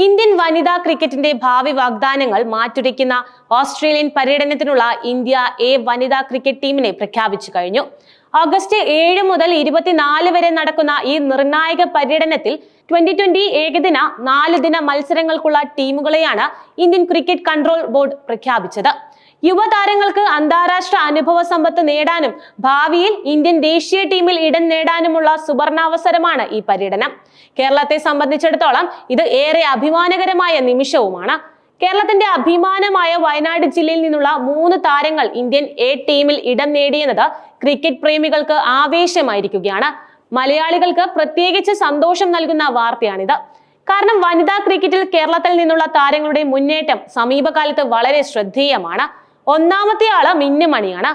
Indian വനിതാ ക്രിക്കറ്റിന്റെ ഭാവി വാഗ്ദാനങ്ങൾ മാറ്റുരയ്ക്കുന്ന ഓസ്ട്രേലിയൻ പര്യടനത്തിനുള്ള ഇന്ത്യ എ വനിതാ ക്രിക്കറ്റ് ടീമിനെ പ്രഖ്യാപിച്ചു കഴിഞ്ഞു. ഓഗസ്റ്റ് 7 മുതൽ 24 വരെ നടക്കുന്ന ഈ നിർണായക പര്യടനത്തിൽ 2020 ഏകദിന 4 ദിന മത്സരങ്ങൾക്കുള്ള ടീമുകളെയാണ് ഇന്ത്യൻ ക്രിക്കറ്റ് കൺട്രോൾ ബോർഡ് പ്രഖ്യാപിച്ചത്. യുവതാരങ്ങൾക്ക് അന്താരാഷ്ട്ര അനുഭവ സമ്പത്ത് നേടാനും ഭാവിയിൽ ഇന്ത്യൻ ദേശീയ ടീമിൽ ഇടം നേടാനുമുള്ള സുവർണാവസരമാണ് ഈ പര്യടനം. കേരളത്തെ സംബന്ധിച്ചിടത്തോളം ഇത് ഏറെ അഭിമാനകരമായ നിമിഷവുമാണ്. കേരളത്തിന്റെ അഭിമാനമായ വയനാട് ജില്ലയിൽ നിന്നുള്ള 3 താരങ്ങൾ ഇന്ത്യൻ എ ടീമിൽ ഇടം നേടിയെന്നത് ക്രിക്കറ്റ് പ്രേമികൾക്ക് ആവേശമായിരിക്കുകയാണ്. മലയാളികൾക്ക് പ്രത്യേകിച്ച് സന്തോഷം നൽകുന്ന വാർത്തയാണിത്. കാരണം വനിതാ ക്രിക്കറ്റിൽ കേരളത്തിൽ നിന്നുള്ള താരങ്ങളുടെ മുന്നേറ്റം സമീപകാലത്ത് വളരെ ശ്രദ്ധേയമാണ്. ഒന്നാമത്തെ ആള് മിന്നുമണിയാണ്.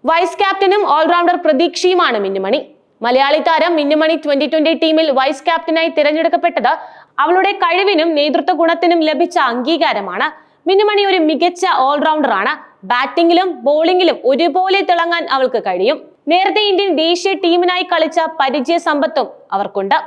വൈസ് ക്യാപ്റ്റനും ഓൾറൗണ്ടർ പ്രതീക്ഷയുമാണ് മിന്നുമണി. മലയാളി താരം മിന്നുമണി 2020 ടീമിൽ വൈസ് ക്യാപ്റ്റനായി തിരഞ്ഞെടുക്കപ്പെട്ടത് അവളുടെ കഴിവിനും നേതൃത്വ ഗുണത്തിനും ലഭിച്ച അംഗീകാരമാണ്. മിന്നുമണി ഒരു മികച്ച ഓൾറൗണ്ടറാണ്. ബാറ്റിംഗിലും ബോളിംഗിലും ഒരുപോലെ തിളങ്ങാൻ അവൾക്ക് കഴിയും. നേരത്തെ ഇന്ത്യൻ ദേശീയ ടീമിനായി കളിച്ച പരിചയ സമ്പത്തും അവർക്കുണ്ട്.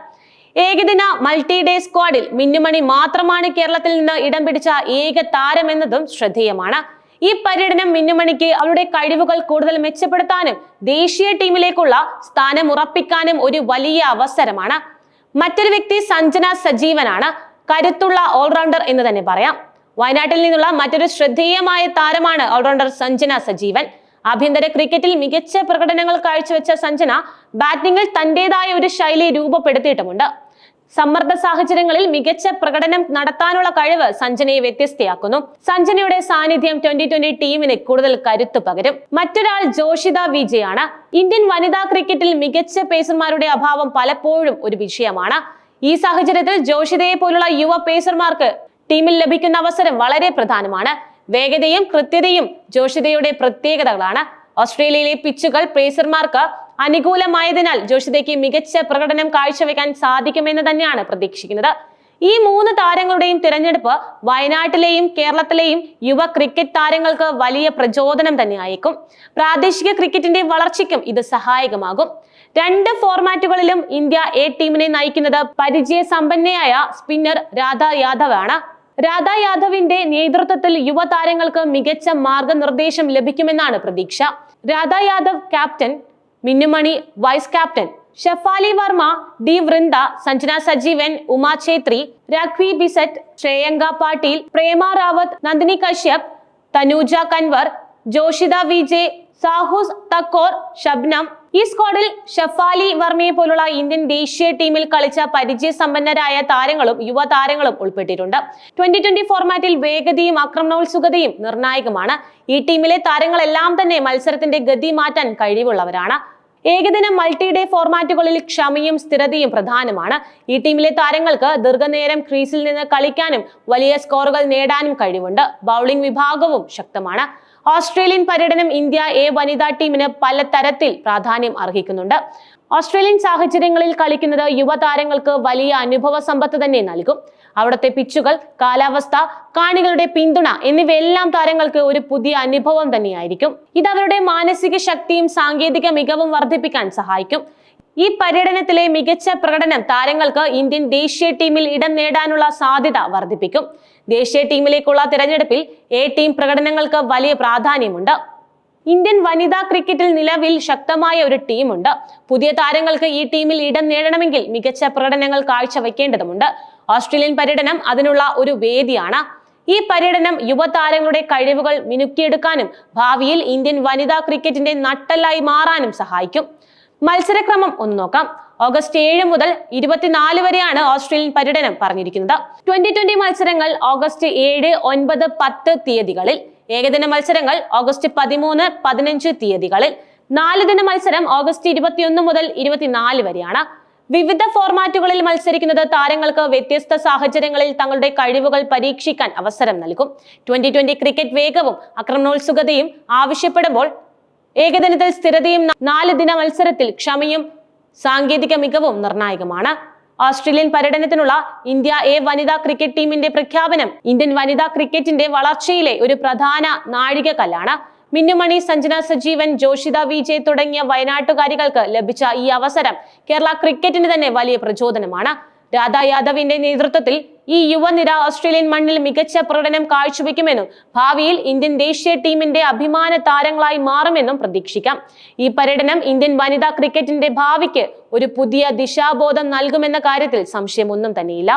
ഏകദിന മൾട്ടി ഡേ സ്ക്വാഡിൽ മിന്നുമണി മാത്രമാണ് കേരളത്തിൽ നിന്ന് ഇടം പിടിച്ച ഏക താരം എന്നതും ശ്രദ്ധേയമാണ്. ഈ പര്യടനം മിന്നുമണിക്ക് അവളുടെ കഴിവുകൾ കൂടുതൽ മെച്ചപ്പെടുത്താനും ദേശീയ ടീമിലേക്കുള്ള സ്ഥാനം ഉറപ്പിക്കാനും ഒരു വലിയ അവസരമാണ്. മറ്റൊരു വ്യക്തി സഞ്ജന സജീവനാണ്. കരുത്തുള്ള ഓൾറൗണ്ടർ എന്ന് തന്നെ പറയാം. വയനാട്ടിൽ നിന്നുള്ള മറ്റൊരു ശ്രദ്ധേയമായ താരമാണ് ഓൾറൗണ്ടർ സഞ്ജന സജീവൻ. ആഭ്യന്തര ക്രിക്കറ്റിൽ മികച്ച പ്രകടനങ്ങൾ കാഴ്ചവെച്ച സഞ്ജന ബാറ്റിംഗിൽ തന്റേതായ ഒരു ശൈലി രൂപപ്പെടുത്തിയിട്ടുമുണ്ട്. സമ്മർദ്ദ സാഹചര്യങ്ങളിൽ മികച്ച പ്രകടനം നടത്താനുള്ള കഴിവ് സഞ്ജനയെ വ്യത്യസ്തയാക്കുന്നു. സഞ്ജനയുടെ സാന്നിധ്യം 2020 ടീമിന് കൂടുതൽ കരുത്തു പകരും. മറ്റൊരാൾ ജോഷിത വിജയാണ്. ഇന്ത്യൻ വനിതാ ക്രിക്കറ്റിൽ മികച്ച പേസർമാരുടെ അഭാവം പലപ്പോഴും ഒരു വിഷയമാണ്. ഈ സാഹചര്യത്തിൽ ജോഷിതയെ പോലുള്ള യുവ പേസർമാർക്ക് ടീമിൽ ലഭിക്കുന്ന അവസരം വളരെ പ്രധാനമാണ്. വേഗതയും കൃത്യതയും ജോഷിതയുടെ പ്രത്യേകതകളാണ്. ഓസ്ട്രേലിയയിലെ പിച്ചുകൾ പേസർമാർക്ക് അനുകൂലമായതിനാൽ ജോഷിതയ്ക്ക് മികച്ച പ്രകടനം കാഴ്ചവെക്കാൻ സാധിക്കുമെന്ന് തന്നെയാണ് പ്രതീക്ഷിക്കുന്നത്. ഈ 3 താരങ്ങളുടെയും തിരഞ്ഞെടുപ്പ് വയനാട്ടിലെയും കേരളത്തിലെയും യുവ ക്രിക്കറ്റ് താരങ്ങൾക്ക് വലിയ പ്രചോദനം തന്നെയായിരിക്കും. പ്രാദേശിക ക്രിക്കറ്റിന്റെ വളർച്ചയ്ക്കും ഇത് സഹായകമാകും. 2 ഫോർമാറ്റുകളിലും ഇന്ത്യ എ ടീമിനെ നയിക്കുന്നത് പരിചയ സമ്പന്നയായ സ്പിന്നർ രാധ യാദവ് ആണ്. രാധ യാദവിന്റെ നേതൃത്വത്തിൽ യുവതാരങ്ങൾക്ക് മികച്ച മാർഗനിർദ്ദേശം ലഭിക്കുമെന്നാണ് പ്രതീക്ഷ. Radha Yadav captain, Minnumani vice captain, Shafali Verma, D Vrinda, Sanjana Sajeevan, Uma Chhetri, Raghvi Bist, Shreyanka Patil, Prema Rawat, Nandini Kashyap, Tanuja Kanwar, Joshitha Vijay, സാഹുസ് തക്കോർ, ഷബ്നം. ഈ സ്ക്വാഡിൽ ഷെഫാലി വർമ്മയെ പോലുള്ള ഇന്ത്യൻ ദേശീയ ടീമിൽ കളിച്ച പരിചയ സമ്പന്നരായ താരങ്ങളും യുവതാരങ്ങളും ഉൾപ്പെട്ടിട്ടുണ്ട്. 2020 ഫോർമാറ്റിൽ വേഗതയും ആക്രമണോത്സുകതയും നിർണായകമാണ്. ഈ ടീമിലെ താരങ്ങളെല്ലാം തന്നെ മത്സരത്തിന്റെ ഗതി മാറ്റാൻ കഴിവുള്ളവരാണ്. ഏകദിന മൾട്ടി ഡേ ഫോർമാറ്റുകളിൽ ക്ഷമയും സ്ഥിരതയും പ്രധാനമാണ്. ഈ ടീമിലെ താരങ്ങൾക്ക് ദീർഘനേരം ക്രീസിൽ നിന്ന് കളിക്കാനും വലിയ സ്കോറുകൾ നേടാനും കഴിവുണ്ട്. ബൗളിംഗ് വിഭാഗവും ശക്തമാണ്. ഓസ്ട്രേലിയൻ പര്യടനം ഇന്ത്യ എ വനിതാ ടീമിന് പല തരത്തിൽ പ്രാധാന്യം അർഹിക്കുന്നുണ്ട്. ഓസ്ട്രേലിയൻ സാഹചര്യങ്ങളിൽ കളിക്കുന്നത് യുവതാരങ്ങൾക്ക് വലിയ അനുഭവ സമ്പത്ത് തന്നെ നൽകും. അവിടുത്തെ പിച്ചുകൾ, കാലാവസ്ഥ, കാണികളുടെ പിന്തുണ എന്നിവയെല്ലാം താരങ്ങൾക്ക് ഒരു പുതിയ അനുഭവം തന്നെയായിരിക്കും. ഇത് അവരുടെ മാനസിക ശക്തിയും സാങ്കേതിക മികവും വർദ്ധിപ്പിക്കാൻ സഹായിക്കും. ഈ പര്യടനത്തിലെ മികച്ച പ്രകടനം താരങ്ങൾക്ക് ഇന്ത്യൻ ദേശീയ ടീമിൽ ഇടം നേടാനുള്ള സാധ്യത വർദ്ധിപ്പിക്കും. ദേശീയ ടീമിലേക്കുള്ള തിരഞ്ഞെടുപ്പിൽ എ ടീം പ്രകടനങ്ങൾക്ക് വലിയ പ്രാധാന്യമുണ്ട്. ഇന്ത്യൻ വനിതാ ക്രിക്കറ്റിൽ നിലവിൽ ശക്തമായ ഒരു ടീമുണ്ട്. പുതിയ താരങ്ങൾക്ക് ഈ ടീമിൽ ഇടം നേടണമെങ്കിൽ മികച്ച പ്രകടനങ്ങൾ കാഴ്ചവെക്കേണ്ടതുണ്ട്. ഓസ്ട്രേലിയൻ പര്യടനം അതിനുള്ള ഒരു വേദിയാണ്. ഈ പര്യടനം യുവതാരങ്ങളുടെ കഴിവുകൾ മിനുക്കിയെടുക്കാനും ഭാവിയിൽ ഇന്ത്യൻ വനിതാ ക്രിക്കറ്റിന്റെ നട്ടെല്ലായി മാറാനും സഹായിക്കും. മത്സരക്രമം ഒന്ന് നോക്കാം. ഓഗസ്റ്റ് 7 മുതൽ 24 വരെയാണ് ഓസ്ട്രേലിയൻ പര്യടനം പറഞ്ഞിരിക്കുന്നത്. 2020 മത്സരങ്ങൾ ഓഗസ്റ്റ് 7, 9, 10 തീയതികളിൽ. ഏകദിന മത്സരങ്ങൾ ഓഗസ്റ്റ് 13, 15 തീയതികളിൽ. 4 ദിന മത്സരം ഓഗസ്റ്റ് 21 മുതൽ 24 വരെയാണ്. വിവിധ ഫോർമാറ്റുകളിൽ മത്സരിക്കുന്നത് താരങ്ങൾക്ക് വ്യത്യസ്ത സാഹചര്യങ്ങളിൽ തങ്ങളുടെ കഴിവുകൾ പരീക്ഷിക്കാൻ അവസരം നൽകും. 2020 ക്രിക്കറ്റ് വേഗവും ആക്രമണോത്സുകതയും ആവശ്യപ്പെടുമ്പോൾ ഏകദിനത്തിൽ സ്ഥിരതയും 4 ദിന മത്സരത്തിൽ ക്ഷമയും സാങ്കേതിക മികവും നിർണായകമാണ്. ഓസ്ട്രേലിയൻ പര്യടനത്തിനുള്ള ഇന്ത്യ എ വനിതാ ക്രിക്കറ്റ് ടീമിന്റെ പ്രഖ്യാപനം ഇന്ത്യൻ വനിതാ ക്രിക്കറ്റിന്റെ വളർച്ചയിലെ ഒരു പ്രധാന നാഴികക്കല്ലാണ്. മിന്നുമണി, സഞ്ജന സജീവൻ, ജോഷിത വിജയ് തുടങ്ങിയ വയനാട്ടുകാരികൾക്ക് ലഭിച്ച ഈ അവസരം കേരള ക്രിക്കറ്റിന് തന്നെ വലിയ പ്രചോദനമാണ്. രാധ യാദവിന്റെ നേതൃത്വത്തിൽ ഈ യുവനിര ഓസ്ട്രേലിയൻ മണ്ണിൽ മികച്ച പ്രകടനം കാഴ്ചവെക്കുമെന്നും ഭാവിയിൽ ഇന്ത്യൻ ദേശീയ ടീമിന്റെ അഭിമാന താരങ്ങളായി മാറുമെന്നും പ്രതീക്ഷിക്കാം. ഈ പര്യടനം ഇന്ത്യൻ വനിതാ ക്രിക്കറ്റിന്റെ ഭാവിക്ക് ഒരു പുതിയ ദിശാബോധം നൽകുമെന്ന കാര്യത്തിൽ സംശയമൊന്നും തന്നെയില്ല.